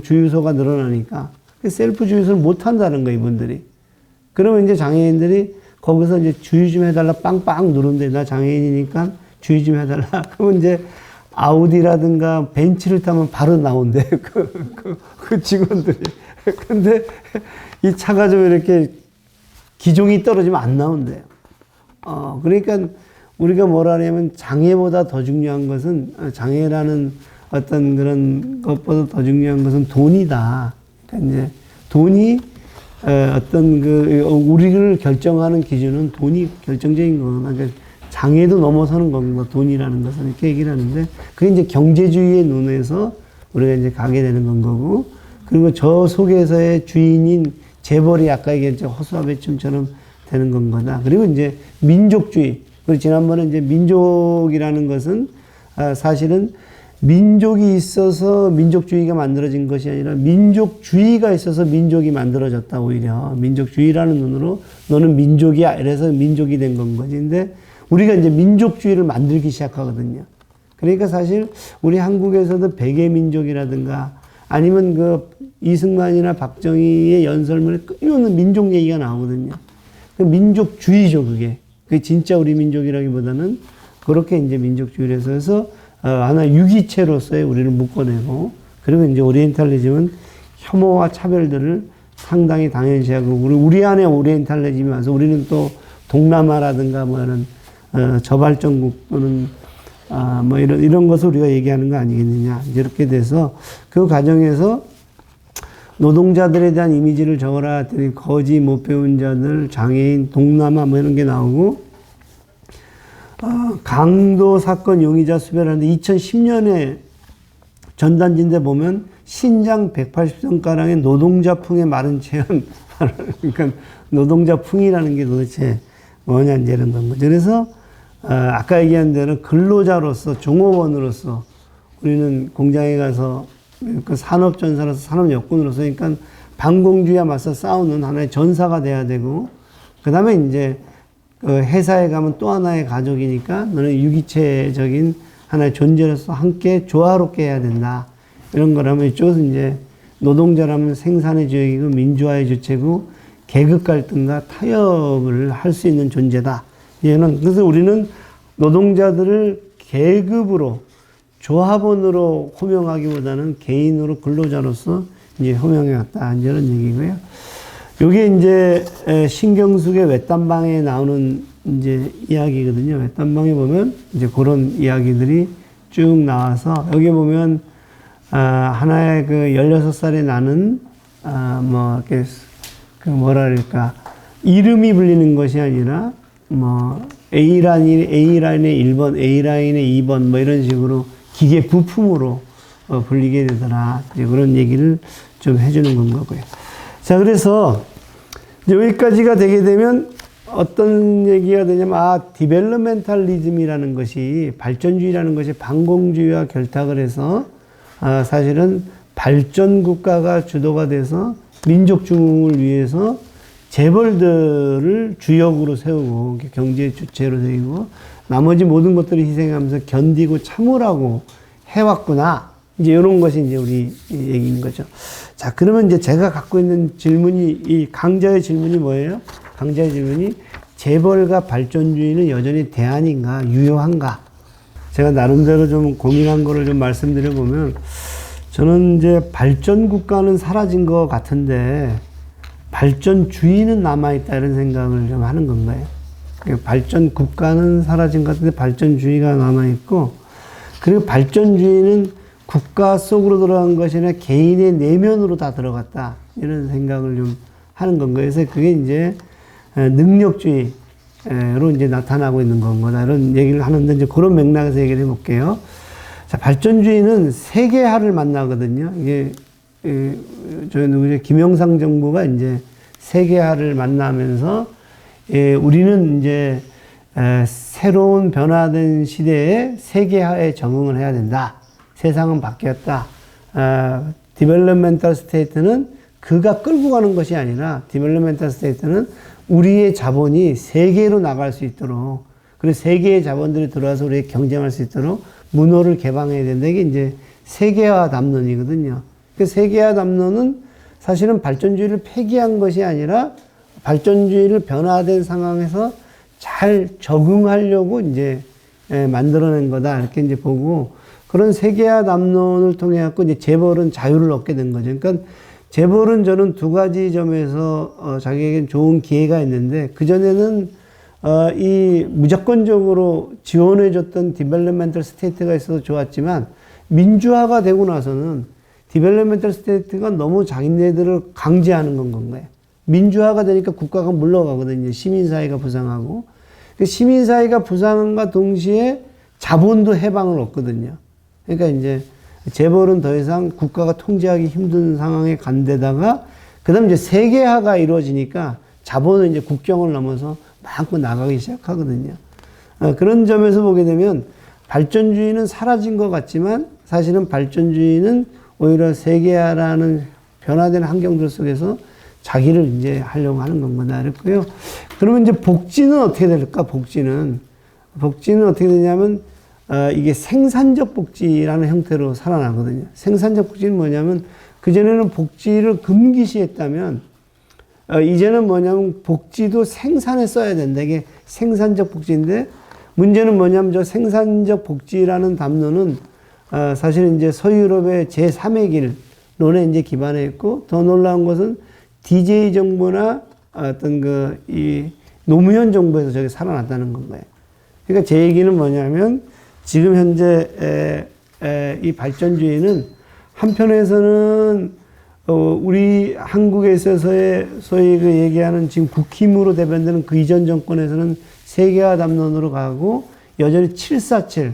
주유소가 늘어나니까 셀프 주유소를 못 한다는 거예요, 이분들이. 그러면 이제 장애인들이 거기서 이제 주유 좀 해달라 빵빵 누른데 나 장애인이니까 주유 좀 해달라. 그러면 이제 아우디라든가 벤츠를 타면 바로 나온대. 그 직원들이. 근데 이 차가 좀 이렇게 기종이 떨어지면 안 나온대요. 그러니까 우리가 뭐라 하냐면 장애보다 더 중요한 것은 장애라는 어떤 그런 것보다 더 중요한 것은 돈이다. 그러니까 이제 돈이 어떤 우리를 결정하는 기준은 돈이 결정적인 거구나. 그러니까 장애도 넘어서는 건가, 돈이라는 것은 이렇게 얘기를 하는데, 그게 이제 경제주의의 눈에서 우리가 이제 가게 되는 건 거고, 그리고 저 속에서의 주인인 재벌이 아까 얘기했죠. 허수아비춤처럼 되는 건 거다. 그리고 이제 민족주의. 그리고 지난번에 이제 민족이라는 것은 사실은 민족이 있어서 민족주의가 만들어진 것이 아니라 민족주의가 있어서 민족이 만들어졌다. 오히려 민족주의라는 눈으로 너는 민족이야 이래서 민족이 된 건 거지. 근데 우리가 이제 민족주의를 만들기 시작하거든요. 그러니까 사실 우리 한국에서도 백예민족이라든가 아니면 그 이승만이나 박정희의 연설문에 끊임없는 민족 얘기가 나오거든요. 그 민족주의죠, 그게. 그게 진짜 우리 민족이라기보다는 그렇게 이제 민족주의를 해서 하나 유기체로서의 우리를 묶어내고, 그리고 이제 오리엔탈리즘은 혐오와 차별들을 상당히 당연시하고, 우리 안에 오리엔탈리즘이 와서 우리는 또 동남아라든가 뭐 이런 저발전국 또는 뭐 이런 것을 우리가 얘기하는 거 아니겠느냐. 이렇게 돼서 그 과정에서 노동자들에 대한 이미지를 적어라 했더니 거지 못 배운 자들, 장애인, 동남아 뭐 이런 게 나오고, 강도 사건 용의자 수배라는데 2010년에 전단지인데 보면 신장 180선가량의 노동자풍의 마른 체험. 그러니까 노동자풍이라는 게 도대체 뭐냐 이제 이런 건 거죠. 그래서 아까 얘기한 대로 근로자로서 종업원으로서 우리는 공장에 가서 그 산업전사로서 산업여군으로서 그러니까 반공주의와 맞서 싸우는 하나의 전사가 돼야 되고, 그 다음에 이제 그 회사에 가면 또 하나의 가족이니까 너는 유기체적인 하나의 존재로서 함께 조화롭게 해야 된다. 이런 거라면 이쪽은 이제 노동자라면 생산의 주역이고 민주화의 주체고 계급 갈등과 타협을 할 수 있는 존재다. 그래서 우리는 노동자들을 계급으로 조합원으로 호명하기보다는 개인으로 근로자로서 이제 호명해 왔다. 이런 얘기고요. 요게 이제 신경숙의 외딴방에 나오는 이제 이야기거든요. 외딴방에 보면 이제 그런 이야기들이 쭉 나와서 여기 보면 하나의 그 16살에 나는 뭐 이렇게 그 뭐랄까 이름이 불리는 것이 아니라 뭐 A라인의 1번, A라인의 2번 뭐 이런 식으로 기계 부품으로 불리게 되더라. 이제 그런 얘기를 좀 해주는 건 거고요. 자, 그래서 이제 여기까지가 되게 되면 어떤 얘기가 되냐면, 디벨롭멘탈리즘이라는 것이, 발전주의라는 것이 반공주의와 결탁을 해서, 사실은 발전 국가가 주도가 돼서 민족 중흥을 위해서 재벌들을 주역으로 세우고, 경제 주체로 세우고, 나머지 모든 것들을 희생하면서 견디고 참으라고 해왔구나. 이제 이런 것이 이제 우리 얘기인 거죠. 자, 그러면 이제 제가 갖고 있는 질문이, 이 강자의 질문이 뭐예요? 강자의 질문이 재벌과 발전주의는 여전히 대안인가, 유효한가? 제가 나름대로 좀 고민한 거를 좀 말씀드려 보면, 저는 이제 발전 국가는 사라진 것 같은데, 발전주의는 남아있다 이런 생각을 좀 하는 건가요? 발전 국가는 사라진 것 같은데 발전주의가 남아있고, 그리고 발전주의는 국가 속으로 들어간 것이 아니라 개인의 내면으로 다 들어갔다. 이런 생각을 좀 하는 건 거예요. 그래서 그게 이제 능력주의로 이제 나타나고 있는 건 거다. 이런 얘기를 하는데 이제 그런 맥락에서 얘기를 해볼게요. 자, 발전주의는 세계화를 만나거든요. 이게, 저희 누구죠? 김영삼 정부가 이제 세계화를 만나면서, 우리는 이제, 새로운 변화된 시대에 세계화에 적응을 해야 된다. 세상은 바뀌었다. 디벨롭멘탈 스테이트는 그가 끌고 가는 것이 아니라 디벨롭멘탈 스테이트는 우리의 자본이 세계로 나갈 수 있도록, 그리고 세계의 자본들이 들어와서 우리가 경쟁할 수 있도록 문호를 개방해야 된다. 이게 이제 세계화 담론이거든요. 그 세계화 담론은 사실은 발전주의를 폐기한 것이 아니라 발전주의를 변화된 상황에서 잘 적응하려고 이제 만들어낸 거다. 이렇게 이제 보고, 그런 세계화 담론을 통해 갖고 이제 재벌은 자유를 얻게 된 거죠. 그러니까 재벌은 저는 두 가지 점에서 자기에겐 좋은 기회가 있는데, 그전에는 이 무조건적으로 지원해줬던 디벨롭멘털 스테이트가 있어서 좋았지만, 민주화가 되고 나서는 디벨롭멘털 스테이트가 너무 자기네들을 강제하는 건 거예요. 민주화가 되니까 국가가 물러가거든요. 시민사회가 부상하고. 그 시민사회가 부상함과 동시에 자본도 해방을 얻거든요. 그러니까 이제 재벌은 더 이상 국가가 통제하기 힘든 상황에 간 데다가, 그 다음 이제 세계화가 이루어지니까 자본은 이제 국경을 넘어서 마음껏 나가기 시작하거든요. 그런 점에서 보게 되면 발전주의는 사라진 것 같지만 사실은 발전주의는 오히려 세계화라는 변화된 환경들 속에서 자기를 이제 하려고 하는 건구나 그랬고요. 그러면 이제 복지는 어떻게 될까? 복지는 어떻게 되냐면, 이게 생산적 복지라는 형태로 살아나거든요. 생산적 복지는 뭐냐면, 그전에는 복지를 금기시했다면, 이제는 뭐냐면 복지도 생산에 써야 된다. 이게 생산적 복지인데, 문제는 뭐냐면 저 생산적 복지라는 담론은, 사실은 이제 서유럽의 제3의 길론에 이제 기반해 있고, 더 놀라운 것은 DJ 정부나 어떤 이 노무현 정부에서 저게 살아났다는 건 거예요. 그러니까 제 얘기는 뭐냐면, 지금 현재 이 발전주의는 한편에서는 우리 한국에 있어서의 소위 그 얘기하는 지금 국힘으로 대변되는 그 이전 정권에서는 세계화 담론으로 가고, 여전히 747,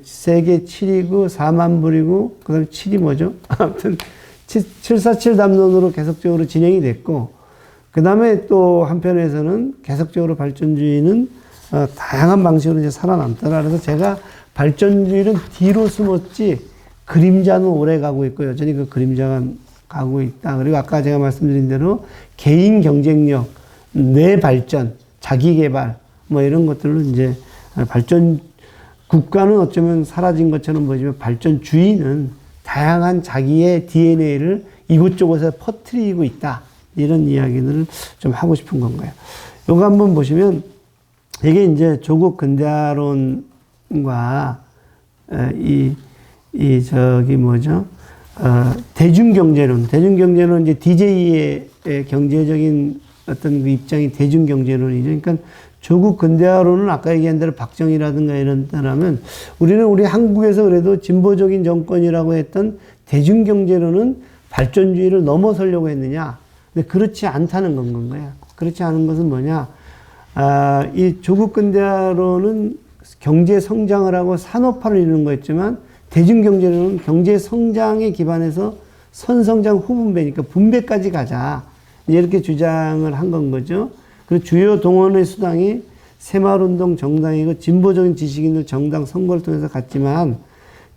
세계 7이고 4만 불이고 그 다음에 7이 뭐죠? 아무튼 747 담론으로 계속적으로 진행이 됐고, 그 다음에 또 한편에서는 계속적으로 발전주의는 다양한 방식으로 이제 살아남더라. 그래서 제가 발전주의는 뒤로 숨었지 그림자는 오래 가고 있고 여전히 그 그림자가 가고 있다. 그리고 아까 제가 말씀드린 대로 개인 경쟁력, 내 발전, 자기 개발 뭐 이런 것들로 이제 국가는 어쩌면 사라진 것처럼 보이지만 발전주의는 다양한 자기의 DNA를 이곳저곳에 퍼뜨리고 있다. 이런 이야기들을 좀 하고 싶은 건가요. 요거 한번 보시면, 이게 이제 조국 근대화론과 대중경제론 이제 DJ의 경제적인 어떤 그 입장이 대중경제론이죠. 그러니까 조국 근대화론은 아까 얘기한 대로 박정희라든가 이런 따라면, 우리 한국에서 그래도 진보적인 정권이라고 했던 대중경제론은 발전주의를 넘어서려고 했느냐? 근데 그렇지 않다는 건 거야. 그렇지 않은 것은 뭐냐? 이 조국 근대화론은 경제 성장을 하고 산업화를 이루는 거였지만, 대중경제론은 경제 성장에 기반해서 선성장 후분배니까 분배까지 가자. 이렇게 주장을 한 건 거죠. 그리고 주요 동원의 수당이 새마을운동 정당이고 진보적인 지식인들 정당 선거를 통해서 갔지만,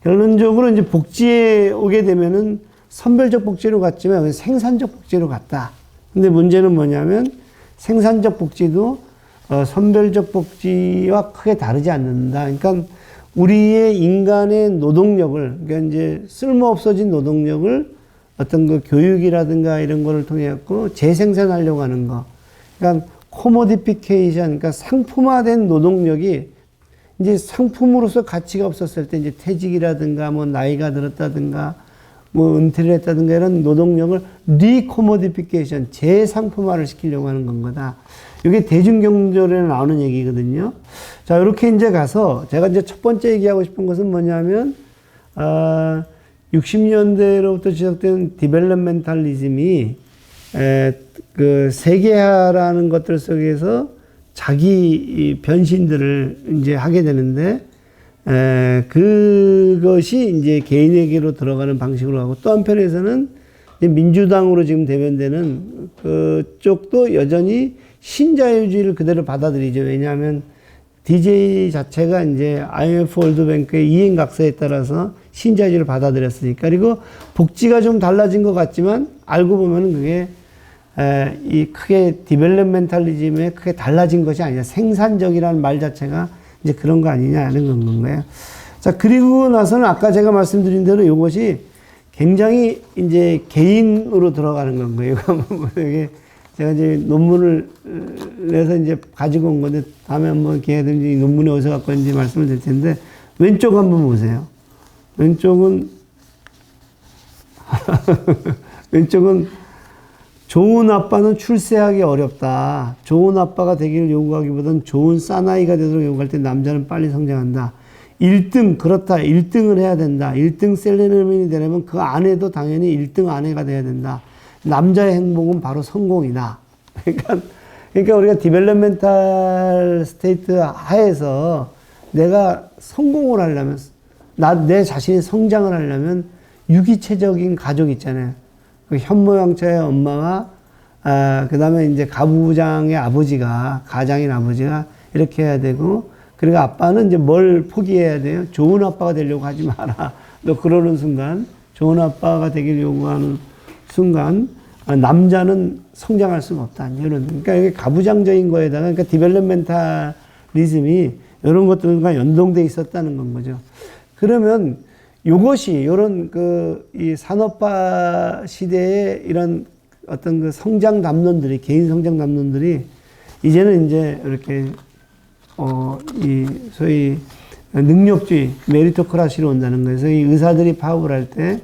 결론적으로 이제 복지에 오게 되면은 선별적 복지로 갔지만 생산적 복지로 갔다. 근데 문제는 뭐냐면, 생산적 복지도 선별적 복지와 크게 다르지 않는다. 그러니까 우리의 인간의 노동력을, 그러니까 이제 쓸모 없어진 노동력을 어떤 그 교육이라든가 이런 거를 통해 갖고 재생산하려고 하는 거. 그러니까 코모디피케이션, 그러니까 상품화된 노동력이 이제 상품으로서 가치가 없었을 때 이제 퇴직이라든가 뭐 나이가 들었다든가 뭐 은퇴를 했다든가 이런 노동력을 리코모디피케이션, 재상품화를 시키려고 하는 건 거다. 이게 대중경제론에 나오는 얘기거든요. 자, 이렇게 이제 가서 제가 이제 첫 번째 얘기하고 싶은 것은 뭐냐면, 60년대로부터 시작된 디벨롭멘탈리즘이 그 세계화라는 것들 속에서 자기 변신들을 이제 하게 되는데, 그것이 이제 개인에게로 들어가는 방식으로 하고, 또 한편에서는 이제 민주당으로 지금 대변되는 그쪽도 여전히 신자유주의를 그대로 받아들이죠. 왜냐하면 DJ 자체가 이제 IMF 월드뱅크의 이행각서에 따라서 신자유주의를 받아들였으니까. 그리고 복지가 좀 달라진 것 같지만 알고 보면은 그게 이 크게 디벨롭멘탈리즘에 크게 달라진 것이 아니라 생산적이라는 말 자체가 이제 그런 거 아니냐는 건가요. 자, 그리고 나서는 아까 제가 말씀드린 대로 이것이 굉장히 이제 개인으로 들어가는 건 거예요. 이게 제가 이제 논문을 내서 이제 가지고 온 건데, 다음에 한번 기회가 되면 이 논문이 어디서 갖고 왔는지 말씀을 드릴 텐데, 왼쪽 한번 보세요. 왼쪽은 왼쪽은 좋은 아빠는 출세하기 어렵다. 좋은 아빠가 되기를 요구하기보다는 좋은 사나이가 되도록 요구할 때 남자는 빨리 성장한다. 1등, 그렇다. 1등을 해야 된다. 1등 셀러리맨이 되려면 그 아내도 당연히 1등 아내가 돼야 된다. 남자의 행복은 바로 성공이다. 그러니까 우리가 디벨롭멘탈 스테이트 하에서 내가 성공을 하려면, 내 자신이 성장을 하려면 유기체적인 가족 있잖아요. 그 현모양처의 엄마와, 그 다음에 이제 가부장의 아버지가, 가장인 아버지가 이렇게 해야 되고, 그리고 아빠는 이제 뭘 포기해야 돼요? 좋은 아빠가 되려고 하지 마라. 너 그러는 순간, 좋은 아빠가 되기를 요구하는 순간, 남자는 성장할 수가 없다. 이런. 그러니까 이게 가부장적인 거에다가, 그러니까 디벨롭멘탈리즘이 이런 것들과 연동돼 있었다는 건 거죠. 그러면 요것이, 요런 이 산업화 시대의 이런 어떤 그 성장 담론들이, 개인 성장 담론들이 이제는 이제 이렇게, 이 소위 능력주의, 메리토크라시로 온다는 거예요. 그래서 이 의사들이 파업을 할 때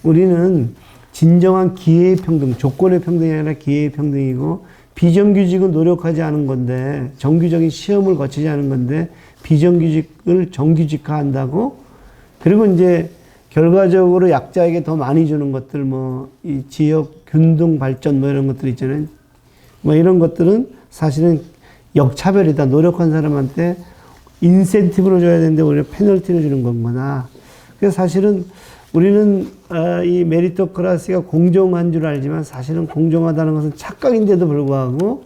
우리는 진정한 기회의 평등, 조건의 평등이 아니라 기회의 평등이고, 비정규직은 노력하지 않은 건데, 정규적인 시험을 거치지 않은 건데, 비정규직을 정규직화한다고. 그리고 이제 결과적으로 약자에게 더 많이 주는 것들, 뭐, 이 지역 균등 발전 뭐 이런 것들 있잖아요. 뭐 이런 것들은 사실은 역차별이다. 노력한 사람한테 인센티브를 줘야 되는데 오히려 페널티를 주는 건구나. 그래서 사실은 우리는 이 메리토크라시가 공정한 줄 알지만 사실은 공정하다는 것은 착각인데도 불구하고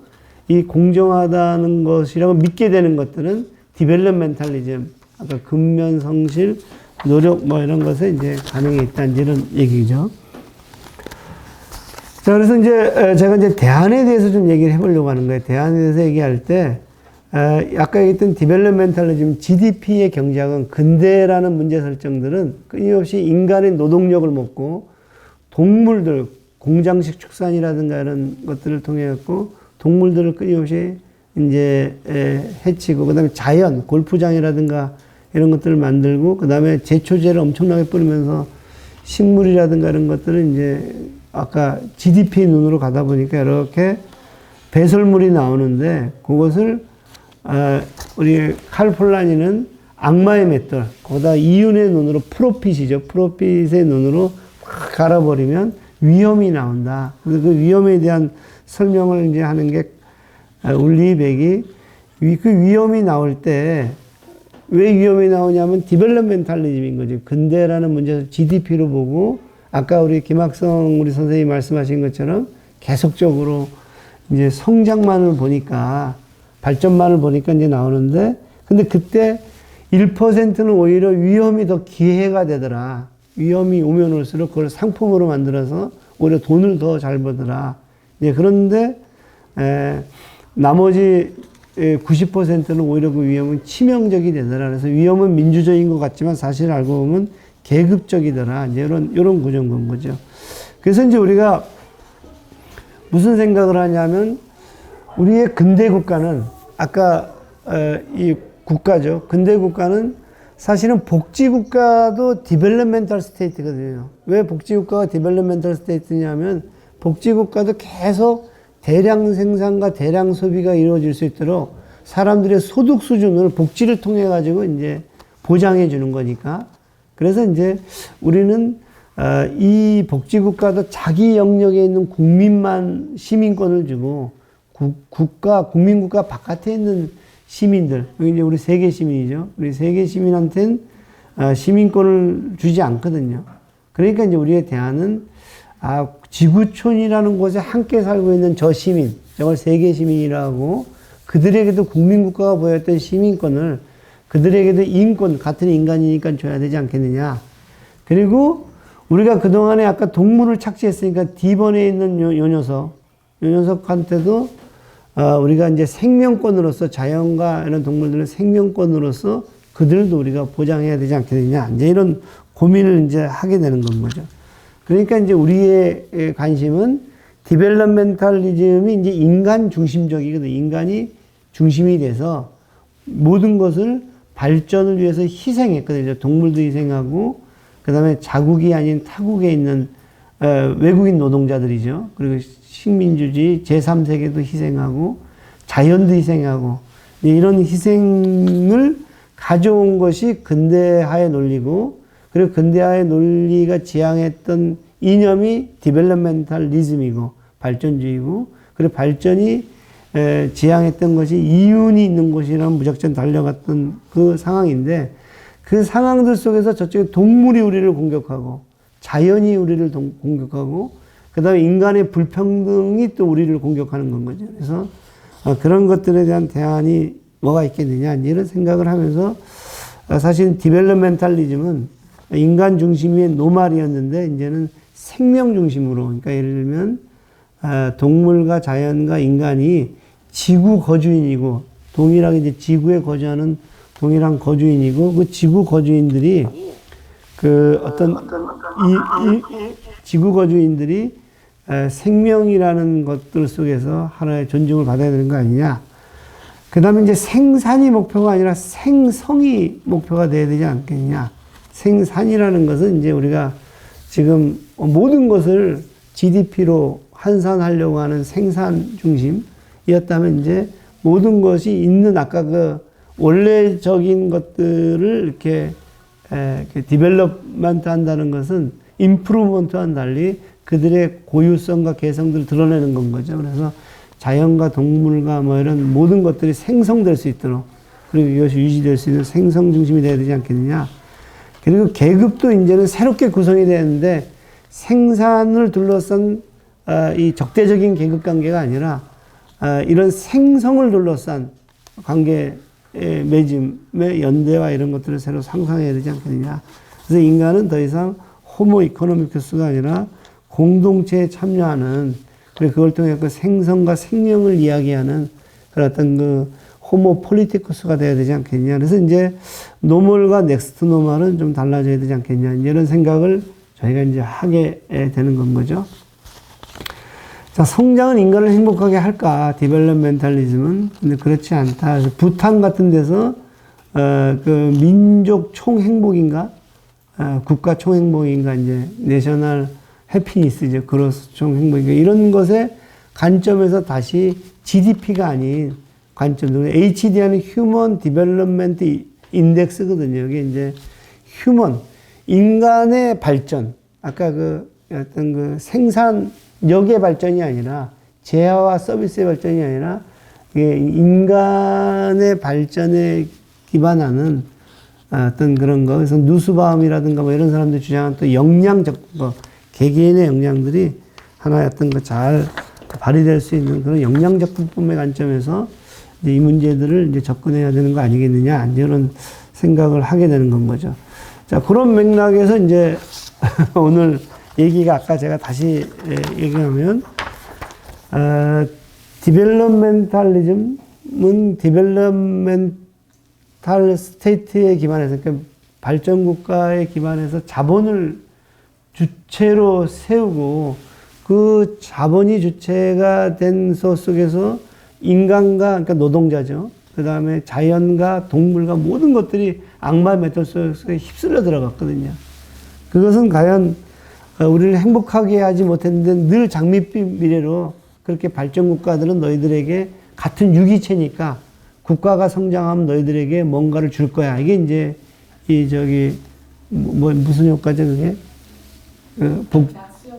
이 공정하다는 것이라고 믿게 되는 것들은 디벨롭멘탈리즘, 아까 근면성실, 노력 뭐 이런 것에 이제 반영이 있다는 이런 얘기죠. 자, 그래서 이제 제가 이제 대안에 대해서 좀 얘기를 해보려고 하는 거예요. 대안에 대해서 얘기할 때 아까 얘기했던 디벨롭멘탈리즘, GDP의 경제학은 근대라는 문제 설정들은 끊임없이 인간의 노동력을 먹고 동물들, 공장식 축산이라든가 이런 것들을 통해 갖고 동물들을 끊임없이 이제 해치고, 그 다음에 자연, 골프장이라든가 이런 것들을 만들고, 그 다음에 제초제를 엄청나게 뿌리면서 식물이라든가 이런 것들은 이제 아까 GDP 눈으로 가다 보니까 이렇게 배설물이 나오는데, 그것을 우리 칼 폴라니는 악마의 맷돌, 거기다 이윤의 눈으로, 프로핏이죠. 프로핏의 눈으로 확 갈아버리면 위험이 나온다. 그래서 그 위험에 대한 설명을 이제 하는 게 울리백이, 그 위험이 나올 때 왜 위험이 나오냐면 디벨롭멘탈리즘인 거지. 근대라는 문제에서 GDP로 보고, 아까 우리 김학성 우리 선생님이 말씀하신 것처럼 계속적으로 이제 성장만을 보니까, 발전만을 보니까 이제 나오는데, 근데 그때 1%는 오히려 위험이 더 기회가 되더라. 위험이 오면 올수록 그걸 상품으로 만들어서 오히려 돈을 더 잘 벌더라. 예, 그런데, 나머지 90%는 오히려 그 위험은 치명적이 되더라. 그래서 위험은 민주적인 것 같지만 사실 알고 보면 계급적이더라. 이제 이런 구조인 건 거죠. 그래서 이제 우리가 무슨 생각을 하냐면, 우리의 근대 국가는, 아까 이 국가죠. 근대 국가는 사실은 복지 국가도 디벨롭멘탈 스테이트거든요. 왜 복지 국가가 디벨롭멘탈 스테이트냐면, 복지 국가도 계속 대량 생산과 대량 소비가 이루어질 수 있도록 사람들의 소득 수준을 복지를 통해 가지고 이제 보장해 주는 거니까. 그래서 이제 우리는 이 복지국가도 자기 영역에 있는 국민만 시민권을 주고 국민국가 바깥에 있는 시민들, 여기 이제 우리 세계 시민이죠. 우리 세계 시민한테는 시민권을 주지 않거든요. 그러니까 이제 우리의 대안은 지구촌이라는 곳에 함께 살고 있는 저 시민, 저걸 세계 시민이라고 그들에게도 국민국가가 보였던 시민권을 그들에게도 인권, 같은 인간이니까 줘야 되지 않겠느냐. 그리고 우리가 그동안에 아까 동물을 착지했으니까 D번에 있는 요 녀석한테도 우리가 이제 생명권으로서 자연과 이런 동물들의 생명권으로서 그들도 우리가 보장해야 되지 않겠느냐. 이제 이런 고민을 이제 하게 되는 건 거죠. 그러니까 이제 우리의 관심은 디벨롭멘탈리즘이 이제 인간 중심적이거든. 인간이 중심이 돼서 모든 것을 발전을 위해서 희생했거든요. 동물도 희생하고, 그 다음에 자국이 아닌 타국에 있는 외국인 노동자들이죠. 그리고 식민주주의 제3세계도 희생하고, 자연도 희생하고, 이런 희생을 가져온 것이 근대화의 논리고, 그리고 근대화의 논리가 지향했던 이념이 디벨롭멘탈리즘이고, 발전주의고, 그리고 발전이 지향했던 것이 이윤이 있는 곳이라면 무작정 달려갔던 그 상황인데, 그 상황들 속에서 저쪽에 동물이 우리를 공격하고, 자연이 우리를 공격하고, 그 다음에 인간의 불평등이 또 우리를 공격하는 건 거죠. 그래서 그런 것들에 대한 대안이 뭐가 있겠느냐, 이런 생각을 하면서 사실 디벨롭멘탈리즘은 인간 중심의 노말이었는데, 이제는 생명 중심으로, 그러니까 예를 들면 동물과 자연과 인간이 지구 거주인이고, 동일하게 이제 지구에 거주하는 동일한 거주인이고, 그 지구 거주인들이 지구 거주인들이 생명이라는 것들 속에서 하나의 존중을 받아야 되는 거 아니냐. 그 다음에 이제 생산이 목표가 아니라 생성이 목표가 돼야 되지 않겠냐. 생산이라는 것은 이제 우리가 지금 모든 것을 GDP로 환산하려고 하는 생산 중심이었다면, 이제 모든 것이 있는 아까 그 원래적인 것들을 이렇게 디벨롭먼트 한다는 것은 임프루먼트와는 달리 그들의 고유성과 개성들을 드러내는 건 거죠. 그래서 자연과 동물과 뭐 이런 모든 것들이 생성될 수 있도록, 그리고 이것이 유지될 수 있는 생성 중심이 되어야 되지 않겠느냐. 그리고 계급도 이제는 새롭게 구성이 되는데, 생산을 둘러싼 이 적대적인 계급 관계가 아니라 이런 생성을 둘러싼 관계 맺음의 연대와 이런 것들을 새로 상상해야 되지 않겠느냐. 그래서 인간은 더 이상 호모 이코노미쿠스가 아니라 공동체에 참여하는, 그리고 그걸 통해 그 생성과 생명을 이야기하는 그런 어떤 그 호모 폴리티쿠스가 돼야 되지 않겠냐. 그래서 이제 노멀과 넥스트 노멀은 좀 달라져야 되지 않겠냐. 이런 생각을 저희가 이제 하게 되는 건 거죠. 자, 성장은 인간을 행복하게 할까? 디벨롭멘탈리즘은. 근데 그렇지 않다. 그래서 부탄 같은 데서 그 민족 총행복인가? 국가 총행복인가? 이제 내셔널 해피니스죠. 그로스 총행복인가? 이런 것의 관점에서 다시 GDP가 아닌 관점, HD는 휴먼 디벨롭멘트 인덱스거든요. 이게 이제 휴먼, 인간의 발전, 아까 그 어떤 그 생산력의 발전이 아니라, 재화와 서비스의 발전이 아니라, 이게 인간의 발전에 기반하는 어떤 그런 거. 그래서 누스바움이라든가 뭐 이런 사람들이 주장하는 또 역량적, 개개인의 역량들이 하나의 어떤 거 잘 발휘될 수 있는 그런 역량적 분법의 관점에서 이제 이 문제들을 이제 접근해야 되는 거 아니겠느냐, 이런 생각을 하게 되는 건 거죠. 자, 그런 맥락에서 이제 오늘 얘기가 아까 제가 다시 얘기하면, 디벨롭멘탈리즘은 디벨롭멘탈 스테이트에 기반해서, 그러니까 발전국가에 기반해서 자본을 주체로 세우고, 그 자본이 주체가 된 속에서 인간과, 그러니까 노동자죠. 그 다음에 자연과 동물과 모든 것들이 악마의 메탈 속에 휩쓸려 들어갔거든요. 그것은 과연 우리를 행복하게 하지 못했는데, 늘 장밋빛 미래로 그렇게 발전 국가들은 너희들에게 같은 유기체니까 국가가 성장하면 너희들에게 뭔가를 줄 거야. 이게 이제 무슨 효과죠, 그게?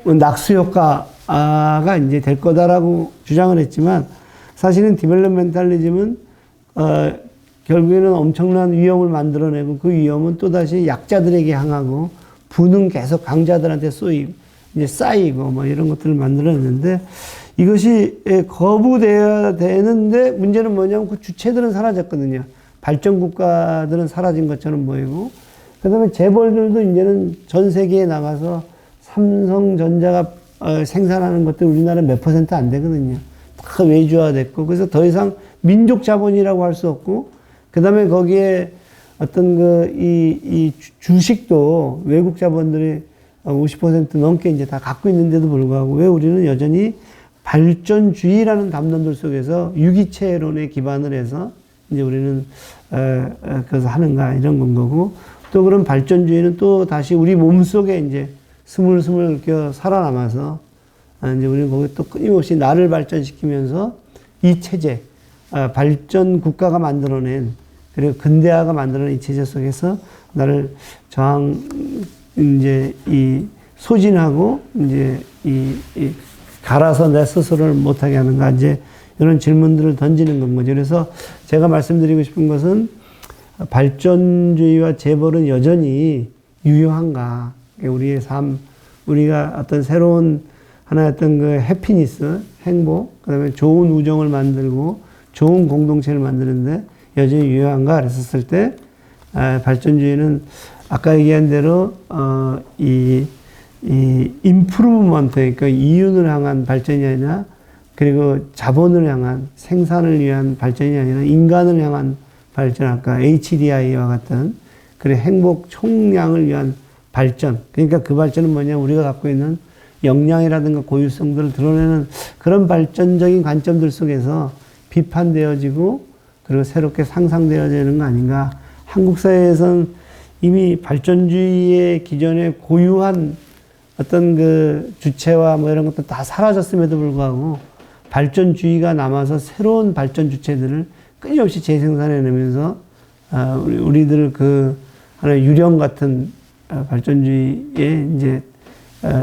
낙수 효과가 이제 될 거다라고 주장을 했지만, 사실은 디벨롭멘탈리즘은, 결국에는 엄청난 위험을 만들어내고 그 위험은 또다시 약자들에게 향하고 부는 계속 강자들한테 이제 쌓이고 뭐 이런 것들을 만들어냈는데, 이것이 거부되어야 되는데 문제는 뭐냐면 그 주체들은 사라졌거든요. 발전 국가들은 사라진 것처럼 보이고, 그 다음에 재벌들도 이제는 전 세계에 나가서 삼성전자가 생산하는 것들 우리나라 몇 % 안 되거든요. 다 외주화됐고, 그래서 더 이상 민족 자본이라고 할 수 없고, 그 다음에 거기에 어떤 이 주식도 외국 자본들이 50% 넘게 이제 다 갖고 있는데도 불구하고 왜 우리는 여전히 발전주의라는 담론들 속에서 유기체론에 기반을 해서 이제 우리는 그래서 하는가 이런 건 거고, 또 그런 발전주의는 또 다시 우리 몸 속에 이제 스물스물 살아남아서 이제 우리는 거기 또 끊임없이 나를 발전시키면서 이 체제, 발전 국가가 만들어낸, 그리고 근대화가 만들어낸 이 체제 속에서 나를 이제 소진하고 이제 갈아서 내 스스로를 못하게 하는가, 이제 이런 질문들을 던지는 건 거죠. 그래서 제가 말씀드리고 싶은 것은 발전주의와 재벌은 여전히 유효한가? 우리의 삶, 우리가 어떤 새로운 하나의 어떤 그 해피니스, 행복, 그 다음에 좋은 우정을 만들고 좋은 공동체를 만드는데 여전히 유효한가? 그랬었을 때, 발전주의는 아까 얘기한 대로, 이 임프루브먼트, 그러니까 이윤을 향한 발전이 아니라, 그리고 자본을 향한 생산을 위한 발전이 아니라 인간을 향한 발전, 아까 HDI와 같은, 그리고 행복 총량을 위한 발전. 그러니까 그 발전은 뭐냐, 우리가 갖고 있는 역량이라든가 고유성들을 드러내는 그런 발전적인 관점들 속에서 비판되어지고, 그리고 새롭게 상상되어지는 거 아닌가. 한국 사회에서는 이미 발전주의의 기존에 고유한 어떤 그 주체와 뭐 이런 것도 다 사라졌음에도 불구하고 발전주의가 남아서 새로운 발전 주체들을 끊임없이 재생산해내면서 우리들 그 하나의 유령 같은 발전주의에 이제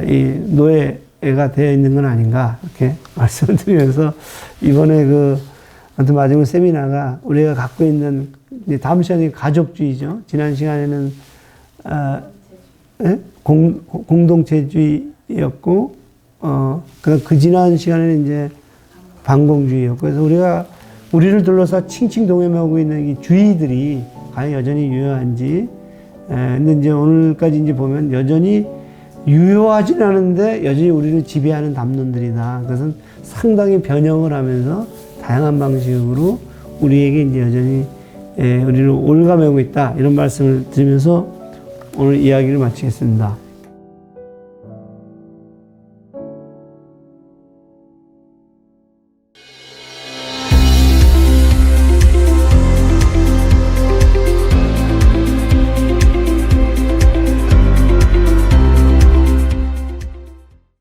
이 노예가 되어 있는 건 아닌가, 이렇게 말씀을 드리면서 이번에 아무튼 마지막 세미나가 우리가 갖고 있는 다음 시간이 가족주의죠. 지난 시간에는 공동체주의였고, 그 지난 시간에는 이제 반공주의였고, 그래서 우리를 둘러싸 칭칭 동여매고 있는 이 주의들이 과연 여전히 유효한지, 근데 이제 오늘까지 이제 보면 여전히 유효하진 않은데 여전히 우리를 지배하는 담론들이다. 그것은 상당히 변형을 하면서 다양한 방식으로 우리에게 이제 여전히 우리를 올가매고 있다. 이런 말씀을 드리면서 오늘 이야기를 마치겠습니다.